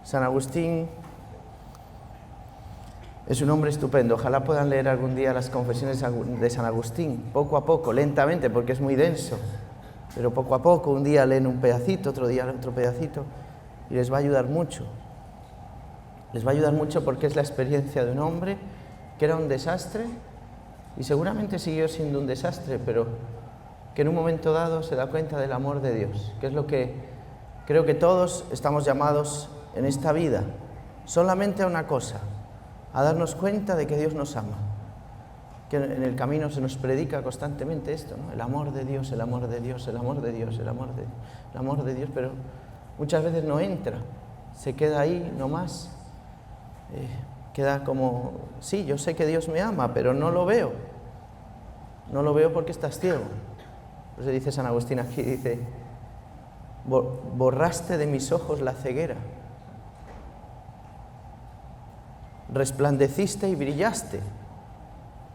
San Agustín es un hombre estupendo. Ojalá puedan leer algún día las confesiones de San Agustín, poco a poco, lentamente, porque es muy denso. Pero poco a poco, un día leen un pedacito, otro día otro pedacito, y les va a ayudar mucho. Les va a ayudar mucho porque es la experiencia de un hombre que era un desastre, y seguramente siguió siendo un desastre, pero que en un momento dado se da cuenta del amor de Dios, que es lo que creo que todos estamos llamados en esta vida, solamente a una cosa, a darnos cuenta de que Dios nos ama, que en el camino se nos predica constantemente esto, ¿no? El amor de Dios, el amor de Dios, el amor de Dios, el amor de Dios, pero muchas veces no entra, se queda ahí nomás, queda como, sí, yo sé que Dios me ama, pero no lo veo porque estás ciego. Por eso dice San Agustín aquí, dice, borraste de mis ojos la ceguera, resplandeciste y brillaste,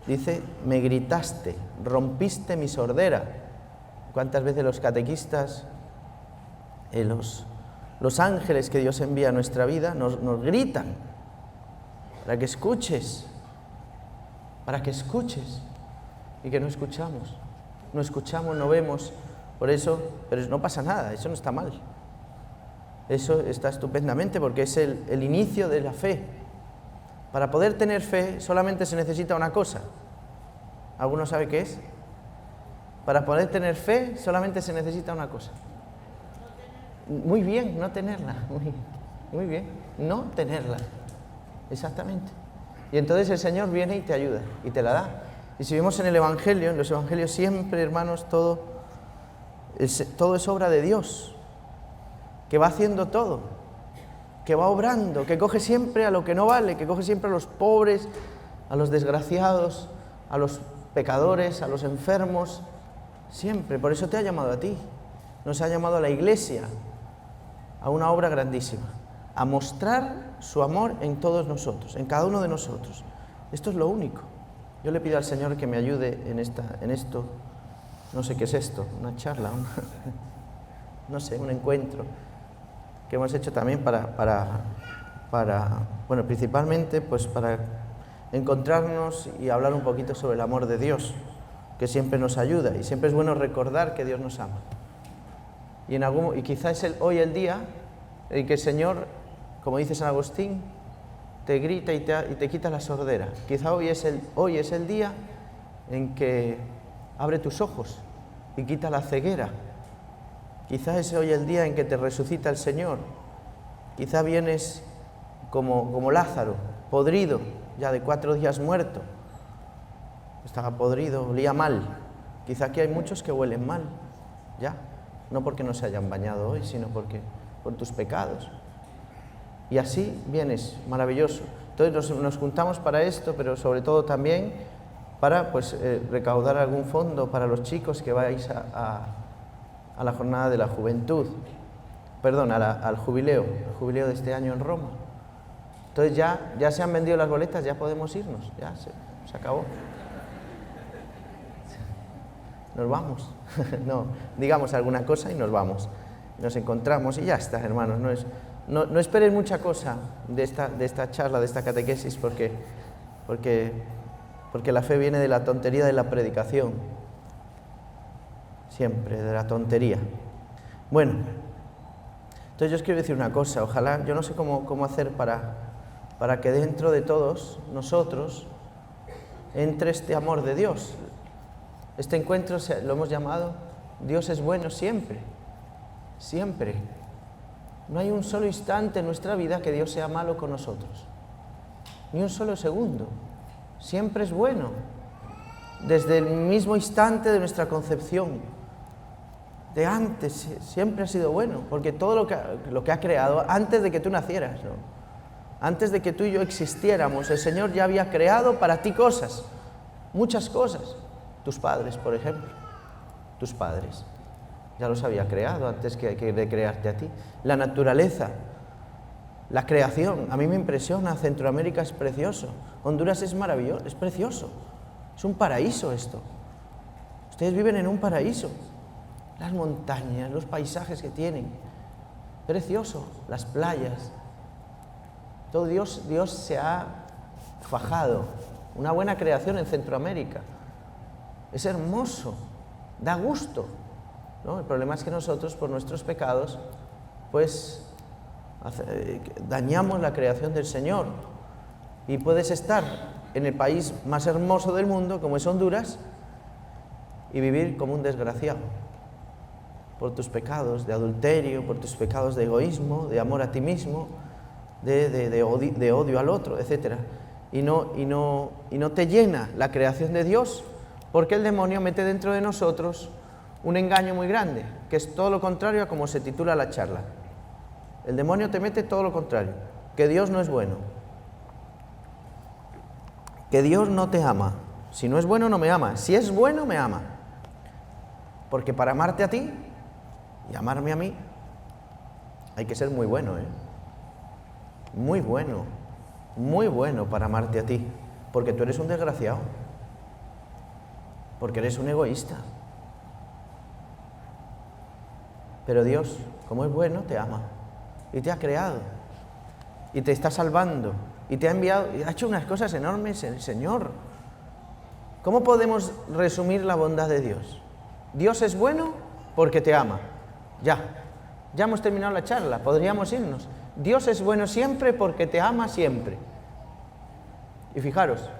dice, me gritaste, rompiste mi sordera. ¿Cuántas veces los catequistas, los ángeles que Dios envía a nuestra vida nos gritan para que escuches, y que no escuchamos, no vemos, por eso, pero no pasa nada, eso no está mal, eso está estupendamente porque es el inicio de la fe. Para poder tener fe solamente se necesita una cosa. ¿Alguno sabe qué es? Para poder tener fe solamente se necesita una cosa. Muy bien, no tenerla. Muy bien, no tenerla. Exactamente. Y entonces el Señor viene y te ayuda y te la da. Y si vemos en el Evangelio, en los Evangelios siempre, hermanos, todo es obra de Dios, que va haciendo todo, que va obrando, que coge siempre a lo que no vale, que coge siempre a los pobres, a los desgraciados, a los pecadores, a los enfermos, siempre. Por eso te ha llamado a ti, nos ha llamado a la Iglesia, a una obra grandísima, a mostrar su amor en todos nosotros, en cada uno de nosotros. Esto es lo único. Yo le pido al Señor que me ayude en esto, no sé qué es esto, una charla, no sé, un encuentro que hemos hecho también bueno, principalmente pues para encontrarnos y hablar un poquito sobre el amor de Dios, que siempre nos ayuda, y siempre es bueno recordar que Dios nos ama. Y quizás es hoy el día en que el Señor, como dice San Agustín, te grita y te quita la sordera. Quizá hoy es el día en que abre tus ojos y quita la ceguera. Quizá es hoy el día en que te resucita el Señor. Quizá vienes como Lázaro, podrido, ya de 4 días muerto. Estaba podrido, olía mal. Quizá aquí hay muchos que huelen mal, ya. No porque no se hayan bañado hoy, sino por tus pecados. Y así vienes, maravilloso. Entonces nos juntamos para esto, pero sobre todo también para recaudar algún fondo para los chicos que vais a la jornada de la juventud, perdón, al jubileo, el jubileo de este año en Roma. Entonces ya se han vendido las boletas, ya podemos irnos, ya se acabó. Nos vamos, no, digamos alguna cosa y nos vamos, nos encontramos y ya está, hermanos. No esperéis mucha cosa de esta charla, de esta catequesis, porque la fe viene de la tontería de la predicación, siempre, de la tontería. Bueno, entonces yo os quiero decir una cosa, ojalá, yo no sé cómo hacer para que dentro de todos nosotros entre este amor de Dios. Este encuentro lo hemos llamado Dios es bueno siempre, siempre. No hay un solo instante en nuestra vida que Dios sea malo con nosotros, ni un solo segundo. Siempre es bueno, desde el mismo instante de nuestra concepción, de antes, siempre ha sido bueno, porque todo lo que ha creado, antes de que tú nacieras, ¿no? Antes de que tú y yo existiéramos, el Señor ya había creado para ti cosas, muchas cosas. Tus padres, por ejemplo, tus padres, ya los había creado antes de crearte a ti. La naturaleza, la creación, a mí me impresiona. Centroamérica es precioso, Honduras es maravilloso, es precioso, es un paraíso esto. Ustedes viven en un paraíso, las montañas, los paisajes que tienen, precioso, las playas, Todo Dios se ha fajado. Una buena creación en Centroamérica. Es hermoso, da gusto, ¿no? El problema es que nosotros, por nuestros pecados, pues dañamos la creación del Señor. Y puedes estar en el país más hermoso del mundo, como es Honduras, y vivir como un desgraciado. Por tus pecados de adulterio, por tus pecados de egoísmo, de amor a ti mismo, de odio al otro, etc. Y no te llena la creación de Dios, porque el demonio mete dentro de nosotros un engaño muy grande, que es todo lo contrario a como se titula la charla. El demonio te mete todo lo contrario, que Dios no es bueno, que Dios no te ama. Si no es bueno, no me ama. Si es bueno, me ama. Porque para amarte a ti y amarme a mí, hay que ser muy bueno, muy bueno para amarte a ti, porque tú eres un desgraciado, porque eres un egoísta. Pero Dios, como es bueno, te ama y te ha creado y te está salvando y te ha enviado y ha hecho unas cosas enormes el Señor. ¿Cómo podemos resumir la bondad de Dios? Dios es bueno porque te ama. Ya hemos terminado la charla, podríamos irnos. Dios es bueno siempre porque te ama siempre. Y fijaros,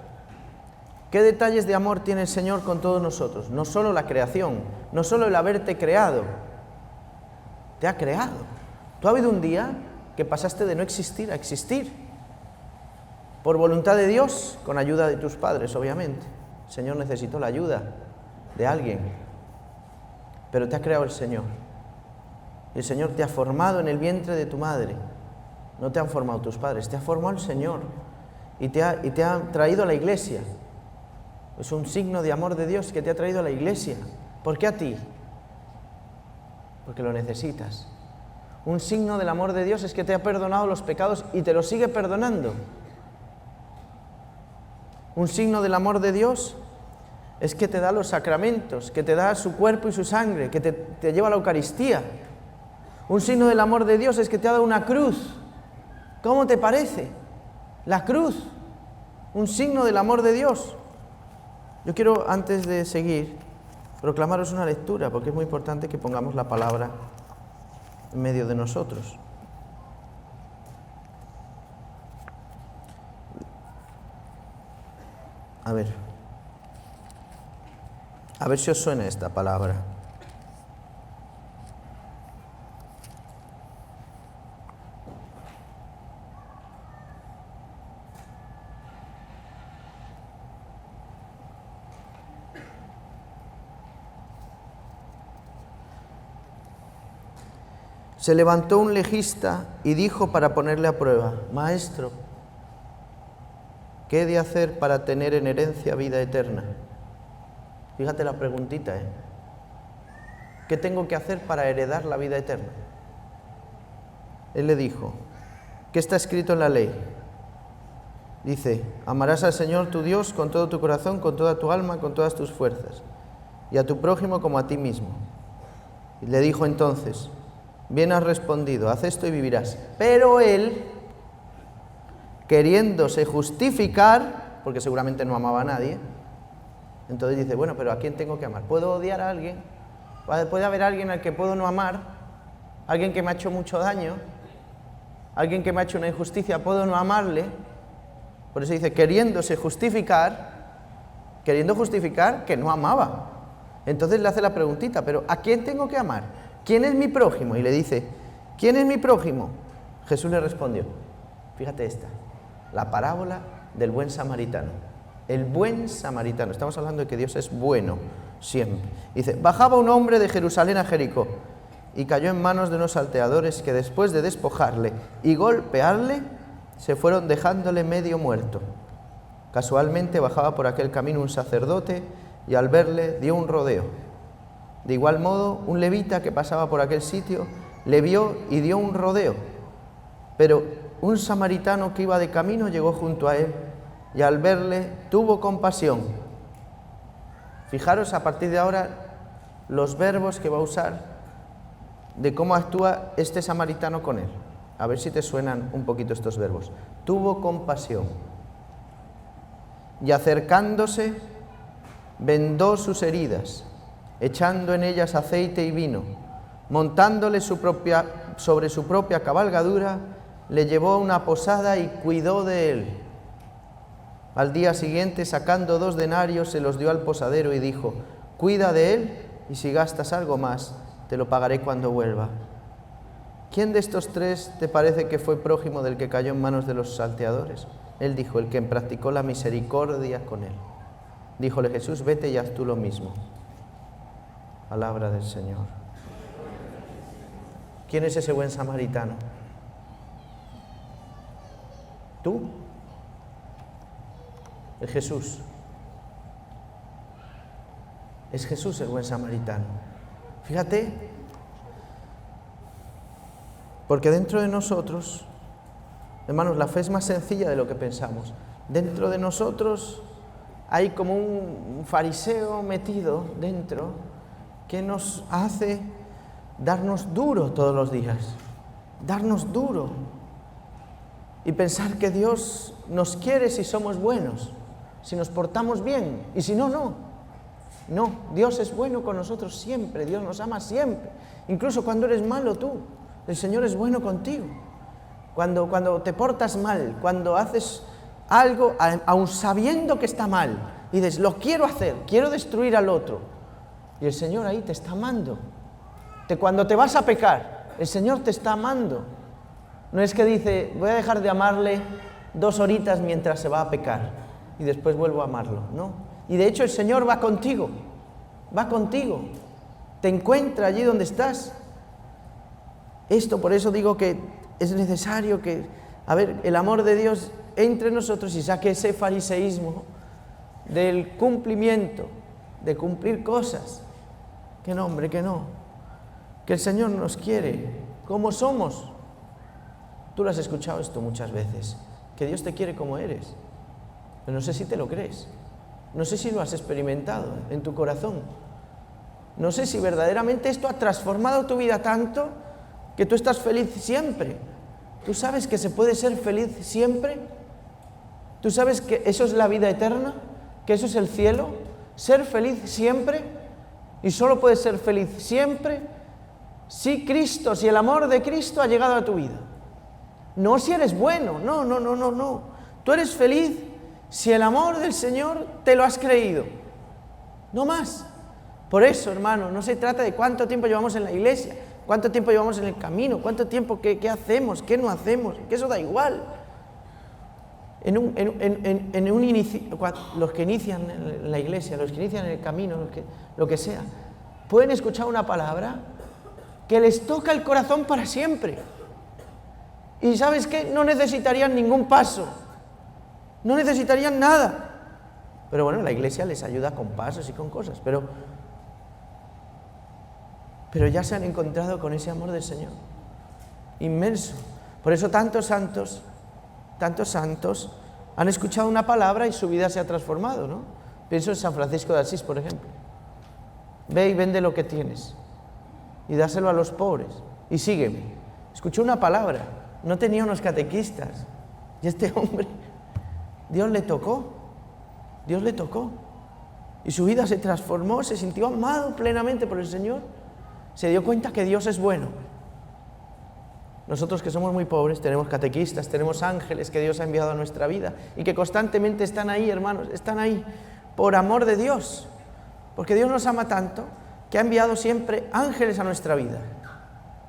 ¿qué detalles de amor tiene el Señor con todos nosotros? No solo la creación, no solo el haberte creado, te ha creado. Tú ha habido un día que pasaste de no existir a existir, por voluntad de Dios, con ayuda de tus padres, obviamente. El Señor necesitó la ayuda de alguien, pero te ha creado el Señor. Y el Señor te ha formado en el vientre de tu madre. No te han formado tus padres, te ha formado el Señor. Y te ha traído a la iglesia. Es un signo de amor de Dios que te ha traído a la iglesia. ¿Por qué a ti? Porque lo necesitas. Un signo del amor de Dios es que te ha perdonado los pecados y te los sigue perdonando. Un signo del amor de Dios es que te da los sacramentos, que te da su cuerpo y su sangre, que te lleva a la Eucaristía. Un signo del amor de Dios es que te ha dado una cruz. ¿Cómo te parece? La cruz, un signo del amor de Dios. Yo quiero, antes de seguir, proclamaros una lectura, porque es muy importante que pongamos la palabra en medio de nosotros. A ver si os suena esta palabra. Se levantó un legista y dijo para ponerle a prueba: Maestro, ¿qué he de hacer para tener en herencia vida eterna? Fíjate la preguntita, ¿qué tengo que hacer para heredar la vida eterna? Él le dijo: ¿qué está escrito en la ley? Dice: amarás al Señor tu Dios con todo tu corazón, con toda tu alma, con todas tus fuerzas, y a tu prójimo como a ti mismo. Y le dijo entonces: bien has respondido, haz esto y vivirás. Pero él, queriéndose justificar, porque seguramente no amaba a nadie, entonces dice: bueno, pero ¿a quién tengo que amar? ¿Puedo odiar a alguien? ¿Puede haber alguien al que puedo no amar? ¿Alguien que me ha hecho mucho daño? ¿Alguien que me ha hecho una injusticia? ¿Puedo no amarle? Por eso dice, queriéndose justificar, queriendo justificar que no amaba. Entonces le hace la preguntita: pero ¿a quién tengo que amar? ¿Quién es mi prójimo? Y le dice: ¿quién es mi prójimo? Jesús le respondió, fíjate esta, la parábola del buen samaritano. El buen samaritano, estamos hablando de que Dios es bueno siempre. Dice: bajaba un hombre de Jerusalén a Jericó y cayó en manos de unos salteadores que, después de despojarle y golpearle, se fueron dejándole medio muerto. Casualmente bajaba por aquel camino un sacerdote y al verle dio un rodeo. De igual modo, un levita que pasaba por aquel sitio le vio y dio un rodeo. Pero un samaritano que iba de camino llegó junto a él y al verle tuvo compasión. Fijaros a partir de ahora los verbos que va a usar de cómo actúa este samaritano con él. A ver si te suenan un poquito estos verbos. Tuvo compasión. Y acercándose, vendó sus heridas, echando en ellas aceite y vino, montándole sobre su propia cabalgadura, le llevó a una posada y cuidó de él. Al día siguiente, sacando 2 denarios, se los dio al posadero y dijo: cuida de él, y si gastas algo más, te lo pagaré cuando vuelva. ¿Quién de estos 3 te parece que fue prójimo del que cayó en manos de los salteadores? Él dijo: el que practicó la misericordia con él. Díjole Jesús: vete y haz tú lo mismo. Palabra del Señor. ¿Quién es ese buen samaritano? ¿Tú? Es Jesús. Es Jesús el buen samaritano. Fíjate, porque dentro de nosotros, hermanos, la fe es más sencilla de lo que pensamos. Dentro de nosotros hay como un fariseo metido dentro que nos hace darnos duro todos los días, darnos duro y pensar que Dios nos quiere si somos buenos, si nos portamos bien, y si no, no. No, Dios es bueno con nosotros siempre, Dios nos ama siempre, incluso cuando eres malo tú, el Señor es bueno contigo. Cuando te portas mal, cuando haces algo, aun sabiendo que está mal, y dices, lo quiero hacer, quiero destruir al otro, y el Señor ahí te está amando. Cuando te vas a pecar, el Señor te está amando. No es que dice, voy a dejar de amarle 2 horitas mientras se va a pecar, y después vuelvo a amarlo, no. Y de hecho el Señor va contigo, te encuentra allí donde estás. Por eso digo que es necesario que, el amor de Dios entre nosotros y saque ese fariseísmo del cumplimiento, de cumplir cosas. Que no, hombre, que no. Que el Señor nos quiere como somos. Tú lo has escuchado esto muchas veces, que Dios te quiere como eres. Pero no sé si te lo crees. No sé si lo has experimentado en tu corazón. No sé si verdaderamente esto ha transformado tu vida tanto que tú estás feliz siempre. ¿Tú sabes que se puede ser feliz siempre? ¿Tú sabes que eso es la vida eterna? ¿Que eso es el cielo? ¿Ser feliz siempre? Y solo puedes ser feliz siempre si Cristo, si el amor de Cristo ha llegado a tu vida. No si eres bueno, no. Tú eres feliz si el amor del Señor te lo has creído, no más. Por eso, hermano, no se trata de cuánto tiempo llevamos en la iglesia, cuánto tiempo llevamos en el camino, cuánto tiempo, qué hacemos, qué no hacemos, que eso da igual. Los que inician en la iglesia, los que inician en el camino, lo que sea, pueden escuchar una palabra que les toca el corazón para siempre. Y ¿sabes qué? No necesitarían ningún paso. No necesitarían nada. Pero bueno, la iglesia les ayuda con pasos y con cosas, pero ya se han encontrado con ese amor del Señor, inmenso. Por eso tantos santos han escuchado una palabra y su vida se ha transformado, ¿no? Pienso en San Francisco de Asís, por ejemplo. Ve y vende lo que tienes y dáselo a los pobres y sígueme. Escuchó una palabra, no tenía unos catequistas, y este hombre, Dios le tocó, y su vida se transformó, se sintió amado plenamente por el Señor, se dio cuenta que Dios es bueno. Nosotros que somos muy pobres tenemos catequistas, tenemos ángeles que Dios ha enviado a nuestra vida y que constantemente están ahí, hermanos, están ahí por amor de Dios, porque Dios nos ama tanto que ha enviado siempre ángeles a nuestra vida.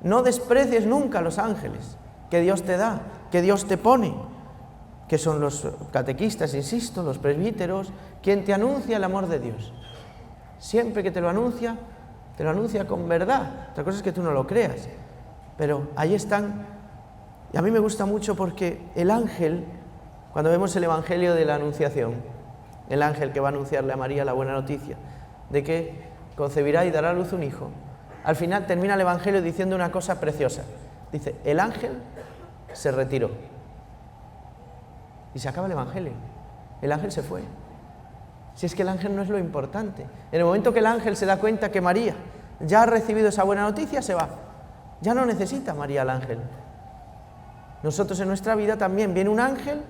No desprecies nunca a los ángeles que Dios te da, que Dios te pone, que son los catequistas, insisto, los presbíteros, quien te anuncia el amor de Dios. Siempre que te lo anuncia con verdad. Otra cosa es que tú no lo creas, pero ahí están. Y a mí me gusta mucho porque el ángel, cuando vemos el Evangelio de la Anunciación, el ángel que va a anunciarle a María la buena noticia de que concebirá y dará a luz un hijo, al final termina el Evangelio diciendo una cosa preciosa. Dice, el ángel se retiró. Y se acaba el Evangelio. El ángel se fue. Si es que el ángel no es lo importante. En el momento que el ángel se da cuenta que María ya ha recibido esa buena noticia, se va. Ya no necesita María al ángel. Nosotros en nuestra vida también viene un ángel,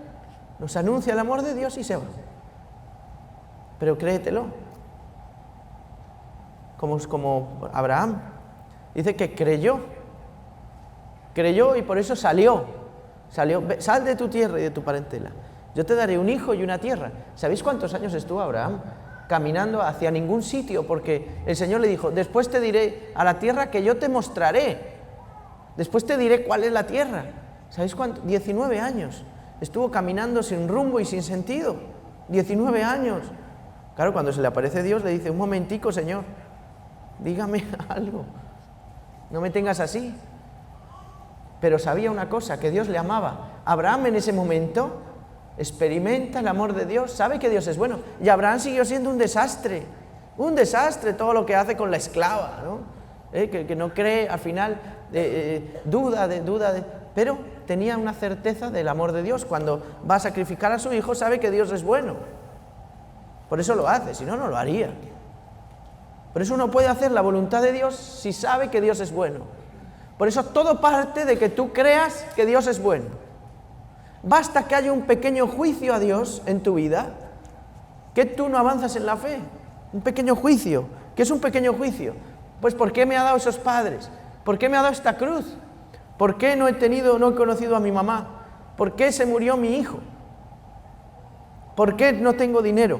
nos anuncia el amor de Dios y se va. Pero créetelo. Como Abraham. Dice que creyó y por eso salió. Sal de tu tierra y de tu parentela. Yo te daré un hijo y una tierra. ¿Sabéis cuántos años estuvo Abraham caminando hacia ningún sitio? Porque el Señor le dijo, después te diré a la tierra que yo te mostraré. Después te diré cuál es la tierra. ¿Sabéis cuánto? 19 años. Estuvo caminando sin rumbo y sin sentido. 19 años. Claro, cuando se le aparece Dios le dice, un momentico, Señor, dígame algo. No me tengas así. Pero sabía una cosa, que Dios le amaba. Abraham en ese momento experimenta el amor de Dios, sabe que Dios es bueno. Y Abraham siguió siendo un desastre todo lo que hace con la esclava, ¿no? Que no cree, al final duda, pero tenía una certeza del amor de Dios. Cuando va a sacrificar a su hijo, sabe que Dios es bueno. Por eso lo hace, si no, no lo haría. Por eso uno puede hacer la voluntad de Dios si sabe que Dios es bueno. Por eso todo parte de que tú creas que Dios es bueno. Basta que haya un pequeño juicio a Dios en tu vida, que tú no avanzas en la fe. Un pequeño juicio. ¿Qué es un pequeño juicio? Pues ¿por qué me ha dado esos padres? ¿Por qué me ha dado esta cruz? ¿Por qué no he conocido a mi mamá? ¿Por qué se murió mi hijo? ¿Por qué no tengo dinero?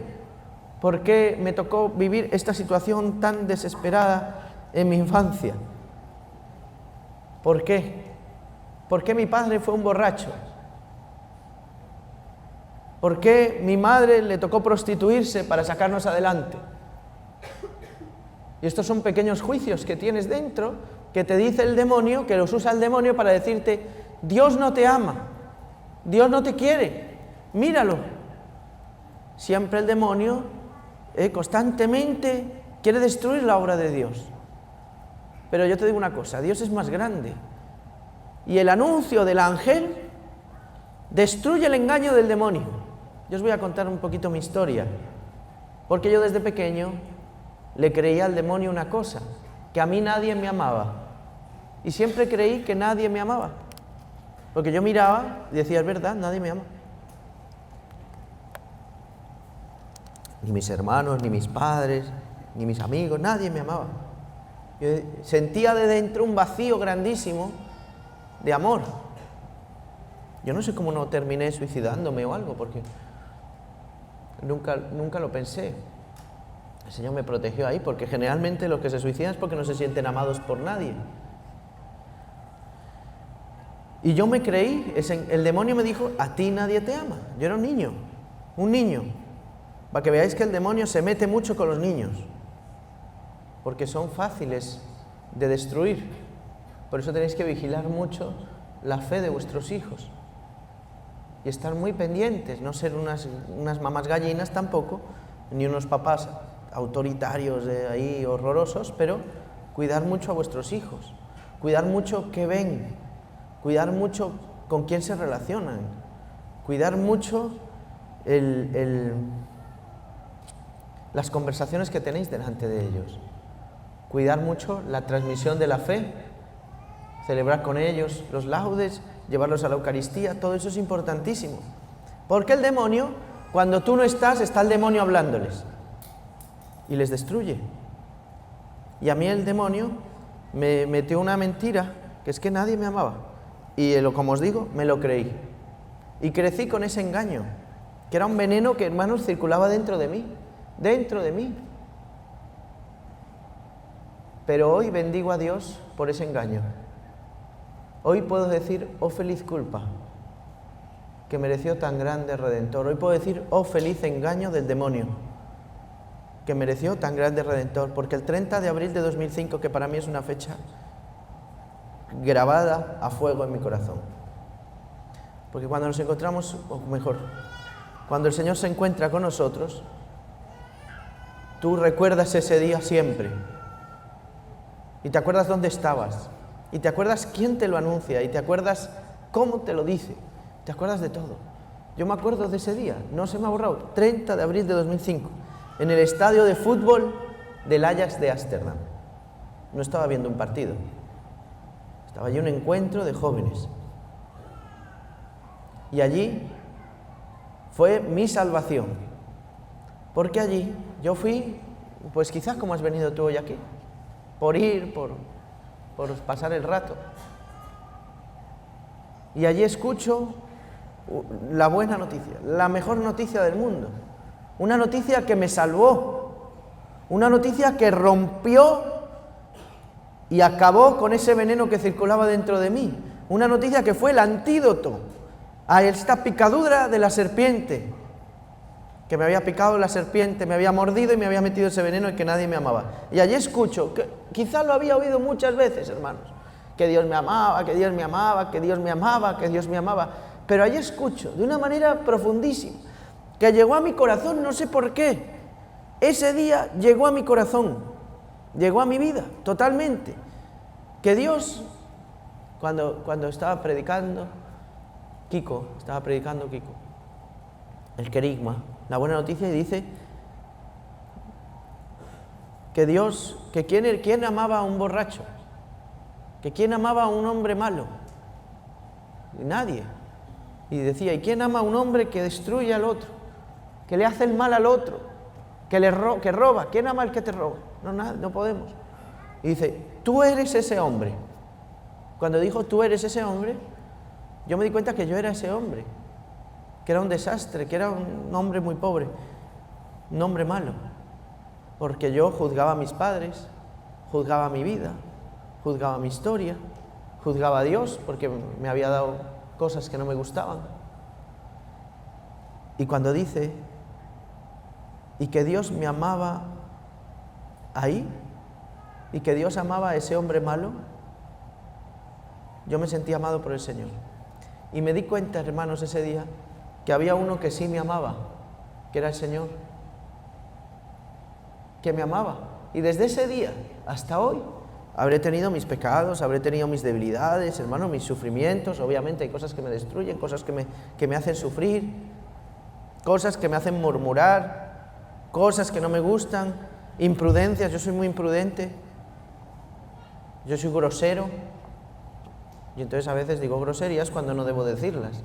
¿Por qué me tocó vivir esta situación tan desesperada en mi infancia? ¿Por qué? ¿Por qué mi padre fue un borracho? ¿Por qué mi madre le tocó prostituirse para sacarnos adelante? Y estos son pequeños juicios que tienes dentro, que te dice el demonio, que los usa el demonio para decirte, Dios no te ama, Dios no te quiere, míralo. Siempre el demonio constantemente quiere destruir la obra de Dios. Pero yo te digo una cosa, Dios es más grande. Y el anuncio del ángel destruye el engaño del demonio. Yo os voy a contar un poquito mi historia. Porque yo desde pequeño le creía al demonio una cosa, que a mí nadie me amaba. Y siempre creí que nadie me amaba. Porque yo miraba y decía, es verdad, nadie me ama. Ni mis hermanos, ni mis padres, ni mis amigos, nadie me amaba. Yo sentía de dentro un vacío grandísimo de amor. Yo no sé cómo no terminé suicidándome o algo, porque nunca lo pensé. El Señor me protegió ahí, porque generalmente los que se suicidan es porque no se sienten amados por nadie. Y yo me creí, el demonio me dijo, a ti nadie te ama. Yo era un niño. Para que veáis que el demonio se mete mucho con los niños, porque son fáciles de destruir. Por eso tenéis que vigilar mucho la fe de vuestros hijos y estar muy pendientes, no ser unas mamás gallinas tampoco, ni unos papás autoritarios de ahí horrorosos, pero cuidar mucho a vuestros hijos, cuidar mucho qué ven, cuidar mucho con quién se relacionan, cuidar mucho las conversaciones que tenéis delante de ellos, cuidar mucho la transmisión de la fe, celebrar con ellos los laudes, llevarlos a la Eucaristía, todo eso es importantísimo. Porque el demonio, cuando tú no estás, está el demonio hablándoles y les destruye. Y a mí el demonio me metió una mentira, que es que nadie me amaba. Y como os digo, me lo creí. Y crecí con ese engaño, que era un veneno que, hermanos, circulaba dentro de mí. Pero hoy bendigo a Dios por ese engaño. Hoy puedo decir, oh feliz culpa, que mereció tan grande Redentor. Hoy puedo decir, oh feliz engaño del demonio, que mereció tan grande Redentor. Porque el 30 de abril de 2005, que para mí es una fecha grabada a fuego en mi corazón. Porque cuando nos encontramos, o mejor, cuando el Señor se encuentra con nosotros, tú recuerdas ese día siempre. Y te acuerdas dónde estabas. Y te acuerdas quién te lo anuncia. Y te acuerdas cómo te lo dice. Te acuerdas de todo. Yo me acuerdo de ese día. No se me ha borrado. 30 de abril de 2005. En el estadio de fútbol del Ajax de Ámsterdam. No estaba viendo un partido. Estaba allí un encuentro de jóvenes. Y allí fue mi salvación. Porque allí yo fui, pues quizás como has venido tú hoy aquí, por ir, por pasar el rato. Y allí escucho la buena noticia, la mejor noticia del mundo. Una noticia que me salvó, una noticia que rompió y acabó con ese veneno que circulaba dentro de mí. Una noticia que fue el antídoto a esta picadura de la serpiente, que me había picado la serpiente, me había mordido y me había metido ese veneno y que nadie me amaba. Y allí escucho, que quizás lo había oído muchas veces, hermanos, que Dios me amaba, que Dios me amaba, que Dios me amaba, que Dios me amaba. Pero allí escucho, de una manera profundísima, que llegó a mi corazón, no sé por qué. Ese día llegó a mi corazón, llegó a mi vida, totalmente. Que Dios, cuando estaba predicando Kiko, el querigma, la buena noticia, y dice que Dios, que ¿quién amaba a un borracho? ¿Que quién amaba a un hombre malo? Nadie. Y decía, ¿y quién ama a un hombre que destruye al otro? Que le hace el mal al otro, que roba. ¿Quién ama al que te roba? No podemos. Y dice, tú eres ese hombre. Cuando dijo, tú eres ese hombre, yo me di cuenta que yo era ese hombre, que era un desastre, que era un hombre muy pobre, un hombre malo, porque yo juzgaba a mis padres, juzgaba mi vida, juzgaba mi historia, juzgaba a Dios porque me había dado cosas que no me gustaban. Y cuando dice, y que Dios me amaba ahí, y que Dios amaba a ese hombre malo, yo me sentí amado por el Señor. Y me di cuenta, hermanos, ese día, que había uno que sí me amaba, que era el Señor, que me amaba. Y desde ese día hasta hoy, habré tenido mis pecados, habré tenido mis debilidades, hermanos, mis sufrimientos. Obviamente hay cosas que me destruyen, cosas que me hacen sufrir, cosas que me hacen murmurar, cosas que no me gustan, imprudencias. Yo soy muy imprudente, yo soy grosero, y entonces a veces digo groserías cuando no debo decirlas.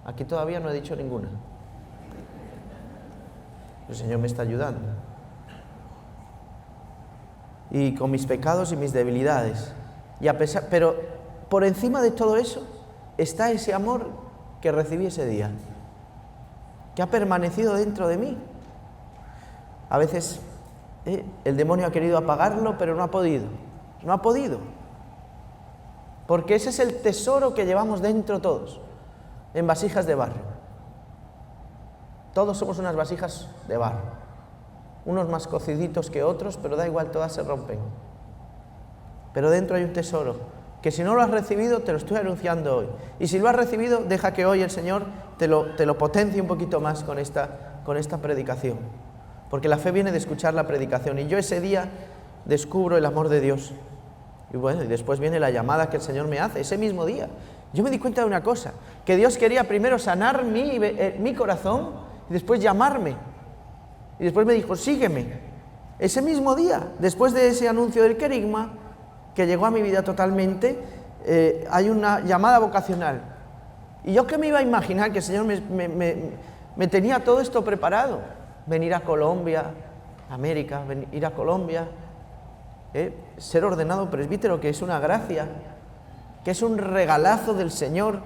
Aquí todavía no he dicho ninguna. El Señor me está ayudando. Y con mis pecados y mis debilidades. Pero por encima de todo eso está ese amor que recibí ese día, que ha permanecido dentro de mí. A veces el demonio ha querido apagarlo, pero no ha podido. No ha podido. Porque ese es el tesoro que llevamos dentro todos, en vasijas de barro. Todos somos unas vasijas de barro. Unos más cociditos que otros, pero da igual, todas se rompen. Pero dentro hay un tesoro, que si no lo has recibido, te lo estoy anunciando hoy. Y si lo has recibido, deja que hoy el Señor te lo potencie un poquito más con esta predicación. Porque la fe viene de escuchar la predicación. Y yo ese día descubro el amor de Dios. Y bueno, y después viene la llamada que el Señor me hace, ese mismo día. Yo me di cuenta de una cosa, que Dios quería primero sanar mi corazón y después llamarme. Y después me dijo, sígueme. Ese mismo día, después de ese anuncio del querigma, que llegó a mi vida totalmente, hay una llamada vocacional. Y yo que me iba a imaginar que el Señor me tenía todo esto preparado. Venir a Colombia, América, ir a Colombia, ser ordenado presbítero, que es una gracia, que es un regalazo del Señor,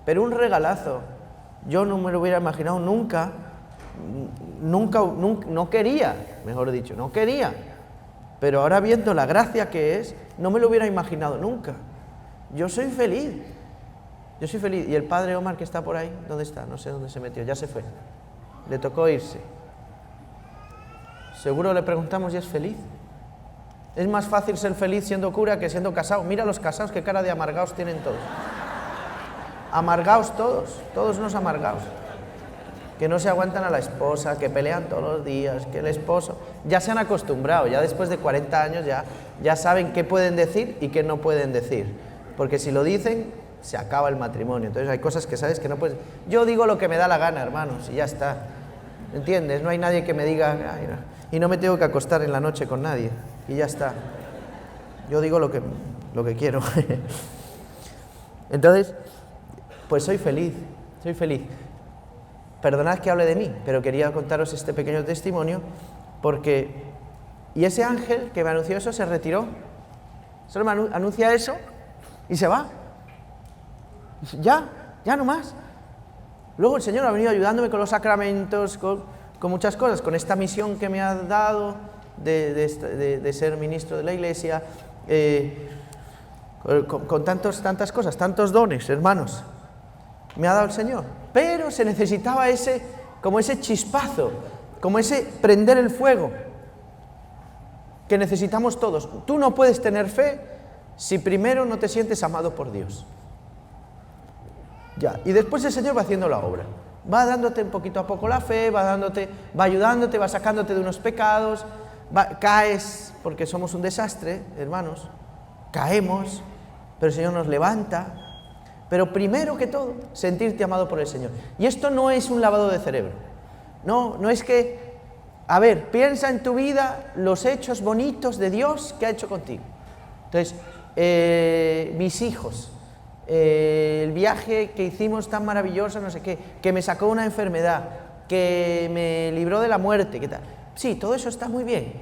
pero un regalazo. Yo no me lo hubiera imaginado nunca, no quería, mejor dicho, no quería, pero ahora viendo la gracia que es, no me lo hubiera imaginado nunca. Yo soy feliz, y el padre Omar que está por ahí, ¿dónde está? No sé dónde se metió, ya se fue, le tocó irse. Seguro le preguntamos y es feliz. Es más fácil ser feliz siendo cura que siendo casado. Mira los casados, qué cara de amargados tienen todos. Amargados todos unos amargados. Que no se aguantan a la esposa, que pelean todos los días, que el esposo... Ya se han acostumbrado, ya después de 40 años ya saben qué pueden decir y qué no pueden decir. Porque si lo dicen, se acaba el matrimonio. Entonces hay cosas que sabes que no puedes... Yo digo lo que me da la gana, hermanos, y ya está. ¿Entiendes? No hay nadie que me diga... Ay, no. Y no me tengo que acostar en la noche con nadie. Y ya está. Yo digo lo que quiero. Entonces, pues soy feliz. soy feliz. Perdonad que hable de mí, pero quería contaros este pequeño testimonio porque... Y ese ángel que me anunció eso se retiró. Solo me anuncia eso y se va. Ya no más. Luego el Señor ha venido ayudándome con los sacramentos, con muchas cosas, con esta misión que me ha dado de ser ministro de la Iglesia, con tantas cosas, tantos dones, hermanos, me ha dado el Señor. Pero se necesitaba como ese chispazo, como ese prender el fuego que necesitamos todos. Tú no puedes tener fe si primero no te sientes amado por Dios. Ya, y después el Señor va haciendo la obra. Va dándote poquito a poco la fe, va ayudándote, va sacándote de unos pecados, caes, porque somos un desastre, hermanos, caemos, pero el Señor nos levanta. Pero primero que todo, sentirte amado por el Señor. Y esto no es un lavado de cerebro. No es que... A ver, piensa en tu vida los hechos bonitos de Dios que ha hecho contigo. Entonces, mis hijos, el viaje que hicimos tan maravilloso, no sé qué, que me sacó una enfermedad, que me libró de la muerte, ¿qué tal? Sí, todo eso está muy bien,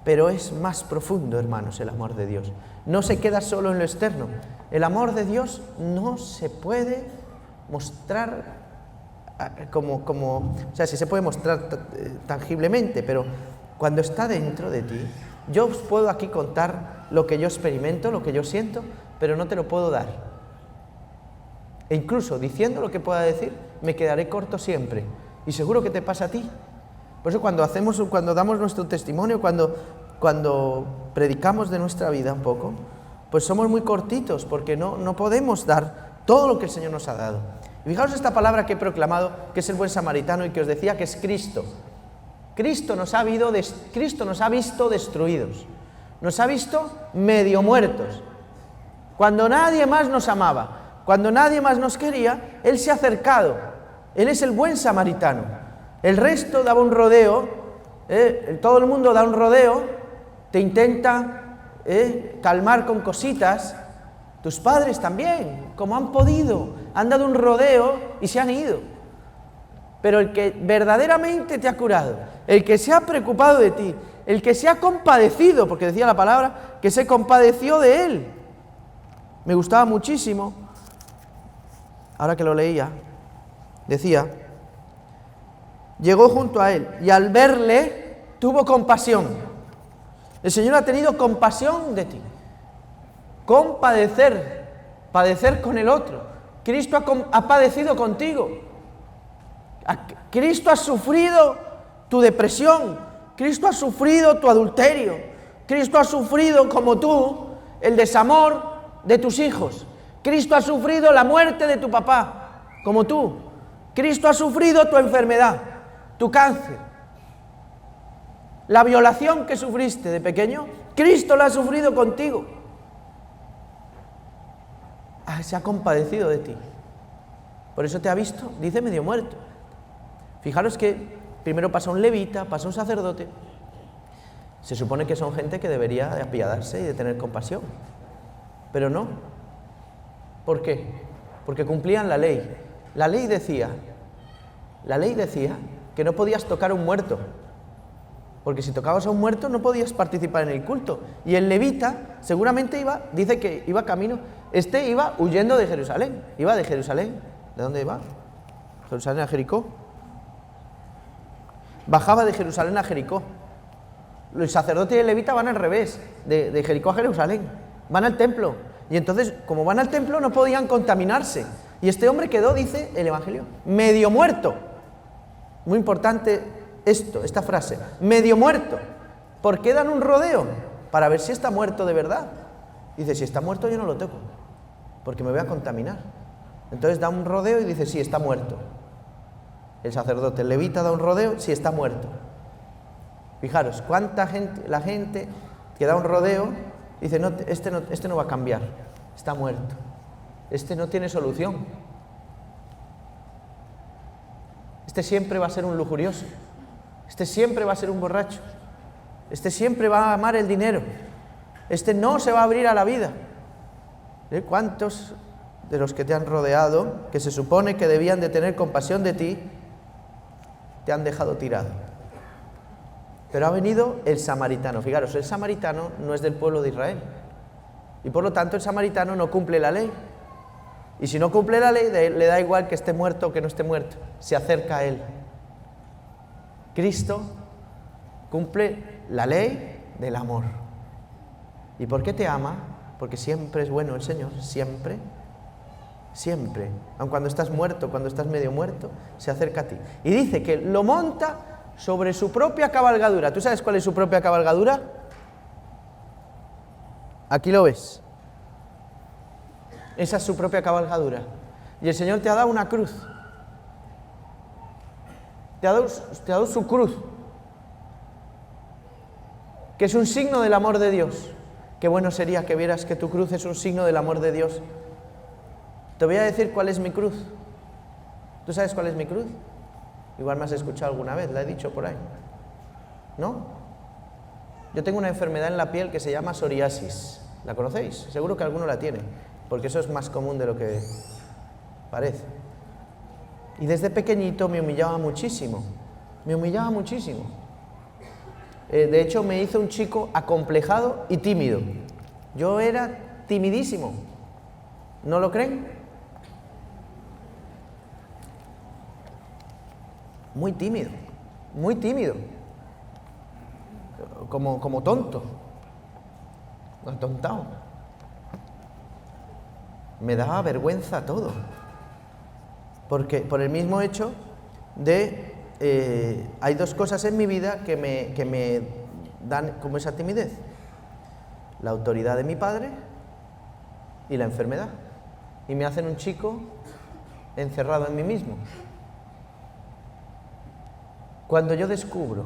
pero es más profundo, hermanos, el amor de Dios. No se queda solo en lo externo. El amor de Dios no se puede mostrar o sea, sí se puede mostrar tangiblemente, pero cuando está dentro de ti, yo os puedo aquí contar lo que yo experimento, lo que yo siento, pero no te lo puedo dar. E incluso diciendo lo que pueda decir, me quedaré corto siempre. Y seguro que te pasa a ti. Por eso cuando damos nuestro testimonio, cuando predicamos de nuestra vida un poco, pues somos muy cortitos, porque no podemos dar todo lo que el Señor nos ha dado. Y fijaos esta palabra que he proclamado, que es el buen samaritano y que os decía que es Cristo. Cristo nos ha visto destruidos, nos ha visto medio muertos. Cuando nadie más nos amaba, cuando nadie más nos quería, Él se ha acercado. Él es el buen samaritano. El resto daba un rodeo, todo el mundo da un rodeo, te intenta calmar con cositas. Tus padres también, como han podido, han dado un rodeo y se han ido. Pero el que verdaderamente te ha curado, el que se ha preocupado de ti, el que se ha compadecido, porque decía la palabra que se compadeció de él. Me gustaba muchísimo, ahora que lo leía, decía, llegó junto a él y al verle tuvo compasión. El Señor ha tenido compasión de ti. Padecer con el otro. Cristo ha padecido contigo. Cristo ha sufrido tu depresión. Cristo ha sufrido tu adulterio. Cristo ha sufrido, como tú, el desamor de tus hijos. Cristo ha sufrido la muerte de tu papá, como tú. Cristo ha sufrido tu enfermedad, tu cáncer. La violación que sufriste de pequeño, Cristo la ha sufrido contigo. Se ha compadecido de ti. Por eso te ha visto, dice, medio muerto. Fijaros que primero pasa un levita, pasa un sacerdote. Se supone que son gente que debería de apiadarse y de tener compasión. Pero no. ¿Por qué? Porque cumplían la ley. La ley decía que no podías tocar a un muerto. Porque si tocabas a un muerto no podías participar en el culto. Y el levita seguramente dice que iba camino, iba huyendo de Jerusalén. Iba de Jerusalén. ¿De dónde iba? Jerusalén a Jericó. Bajaba de Jerusalén a Jericó. El sacerdote y el levita van al revés, de Jericó a Jerusalén. Van al templo. Y entonces, como van al templo, no podían contaminarse. Y este hombre quedó, dice el Evangelio, medio muerto. Muy importante esta frase, medio muerto. ¿Por qué dan un rodeo? Para ver si está muerto de verdad. Dice, si está muerto yo no lo toco, porque me voy a contaminar. Entonces da un rodeo y dice, sí, está muerto. El sacerdote, el levita da un rodeo, sí, está muerto. Fijaros, cuánta gente, la gente que da un rodeo, dice, no, este no va a cambiar, está muerto. Este no tiene solución. Este siempre va a ser un lujurioso. Este siempre va a ser un borracho. Este siempre va a amar el dinero. Este no se va a abrir a la vida. ¿Cuántos de los que te han rodeado, que se supone que debían de tener compasión de ti, te han dejado tirado. Pero ha venido el samaritano. Fijaros, el samaritano no es del pueblo de Israel. Y por lo tanto el samaritano no cumple la ley. Y si no cumple la ley, le da igual que esté muerto o que no esté muerto. Se acerca a él. Cristo cumple la ley del amor. ¿Y por qué te ama? Porque siempre es bueno el Señor, siempre. Siempre, aun cuando estás muerto, cuando estás medio muerto, se acerca a ti. Y dice que lo monta sobre su propia cabalgadura. ¿Tú sabes cuál es su propia cabalgadura? Aquí lo ves. Esa es su propia cabalgadura. Y el Señor te ha dado una cruz. Te ha dado su cruz, que es un signo del amor de Dios. Qué bueno sería que vieras que tu cruz es un signo del amor de Dios. Te voy a decir cuál es mi cruz. ¿Tú sabes cuál es mi cruz? Igual me has escuchado alguna vez, la he dicho por ahí. ¿No? Yo tengo una enfermedad en la piel que se llama psoriasis. ¿La conocéis? Seguro que alguno la tiene, porque eso es más común de lo que parece. Y desde pequeñito me humillaba muchísimo. Me humillaba muchísimo. De hecho, me hizo un chico acomplejado y tímido. Yo era timidísimo. ¿No lo creen? Muy tímido, muy tímido, como tonto, atontado. Me daba vergüenza todo, porque por el mismo hecho de, hay dos cosas en mi vida que me dan como esa timidez: la autoridad de mi padre y la enfermedad, y me hacen un chico encerrado en mí mismo. Cuando yo descubro,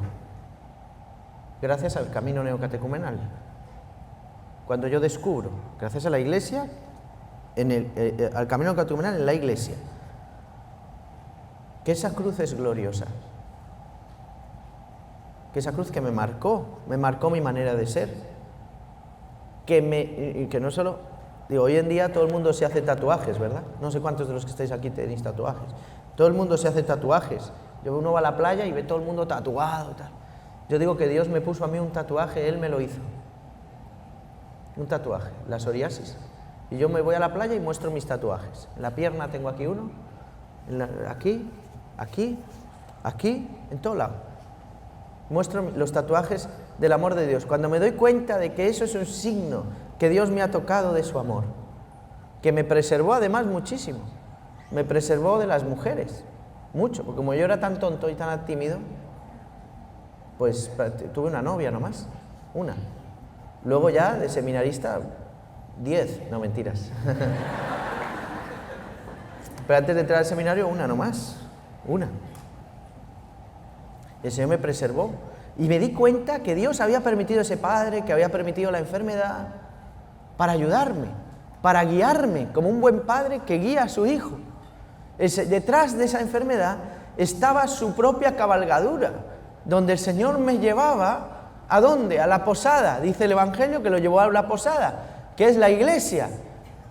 gracias al camino neocatecumenal, cuando yo descubro, gracias a la Iglesia, al camino neocatecumenal en la Iglesia, que esa cruz es gloriosa, que esa cruz que me marcó mi manera de ser, que no solo, digo, hoy en día todo el mundo se hace tatuajes, ¿verdad? No sé cuántos de los que estáis aquí tenéis tatuajes. Todo el mundo se hace tatuajes. Uno va a la playa y ve todo el mundo tatuado, tal. Yo digo que Dios me puso a mí un tatuaje, Él me lo hizo. Un tatuaje, la psoriasis. Y yo me voy a la playa y muestro mis tatuajes. En la pierna tengo aquí uno, aquí, en todo lado. Muestro los tatuajes del amor de Dios. Cuando me doy cuenta de que eso es un signo que Dios me ha tocado de su amor, que me preservó además muchísimo, me preservó de las mujeres. Mucho, porque como yo era tan tonto y tan tímido, pues tuve una novia nomás, una. Luego ya de seminarista, 10, no mentiras. Pero antes de entrar al seminario, una nomás, una. El Señor me preservó y me di cuenta que Dios había permitido ese padre, que había permitido la enfermedad para ayudarme, para guiarme, como un buen padre que guía a su hijo. Detrás de esa enfermedad estaba su propia cabalgadura, donde el Señor me llevaba, ¿a dónde? A la posada, dice el Evangelio que lo llevó a la posada, que es la iglesia.